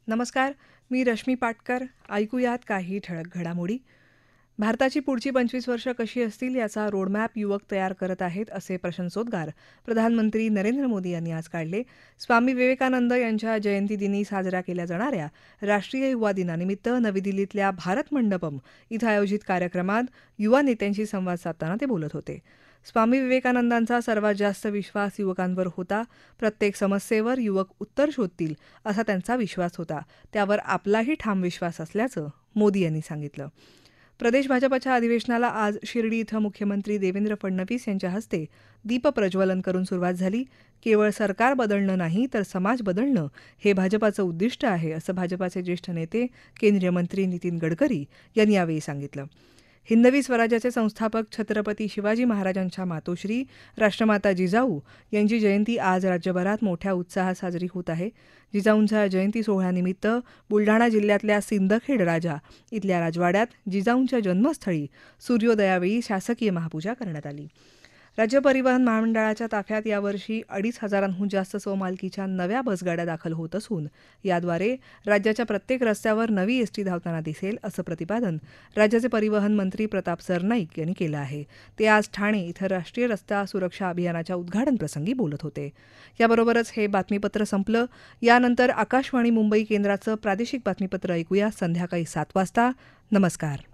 नमस्कार. मी रश्मी पाटकर. ऐकूयात काही ठळक घडामोडी. भारताची पुढची 25 वर्ष कशी असतील याचा रोडमॅप युवक तयार करत आहेत, असे प्रशंसोद्गार प्रधानमंत्री नरेंद्र मोदी यांनी आज काढले. स्वामी विवेकानंद यांच्या जयंतीदिनी साजऱ्या केल्या जाणाऱ्या राष्ट्रीय युवा दिनानिमित्त नवी दिल्लीतल्या भारत मंडपम इथं आयोजित कार्यक्रमात युवा नेत्यांशी संवाद साधताना ते बोलत होते. स्वामी विवेकानंदांचा सर्वात जास्त विश्वास युवकांवर होता. प्रत्येक समस्येवर युवक उत्तर शोधतील असा त्यांचा विश्वास होता. त्यावर आपलाही ठाम विश्वास असल्याचं मोदी यांनी सांगितलं. प्रदेश भाजपच्या अधिवेशनाला आज शिर्डी इथं मुख्यमंत्री देवेंद्र फडणवीस यांच्या हस्ते दीपप्रज्वलन करून सुरुवात झाली. केवळ सरकार बदलणं नाही तर समाज बदलणं हे भाजपाचं उद्दिष्ट आहे, असं भाजपाचे ज्येष्ठ नेते केंद्रीय मंत्री नितीन गडकरी यांनी यावेळी सांगितलं. हिंदवी स्वराज्याचे संस्थापक छत्रपती शिवाजी महाराजांच्या मातोश्री राष्ट्रमाता जिजाऊ यांची जयंती आज राज्यभरात मोठ्या उत्साहात साजरी होत आहे. जिजाऊंच्या जयंती सोहळ्यानिमित्त बुलढाणा जिल्ह्यातल्या सिंदखेड राजा इथल्या राजवाड्यात जिजाऊंच्या जन्मस्थळी सूर्योदयावेळी शासकीय महापूजा करण्यात आली. राज्य परिवहन महामंडळाच्या ताफ्यात यावर्षी 2,500हून जास्त स्वमालकीच्या नव्या बसगाड्या दाखल होत असून याद्वारे राज्याच्या प्रत्येक रस्त्यावर नवी एसटी धावताना दिसेल, असं प्रतिपादन राज्याचे परिवहन मंत्री प्रताप सरनाईक यांनी केलं आहे. ते आज ठाणे इथं राष्ट्रीय रस्ता सुरक्षा अभियानाच्या उद्घाटन प्रसंगी बोलत होते. याबरोबरच हे बातमीपत्र संपलं. यानंतर आकाशवाणी मुंबई केंद्राचं प्रादेशिक बातमीपत्र ऐकूया संध्याकाळी 7 वाजता. नमस्कार.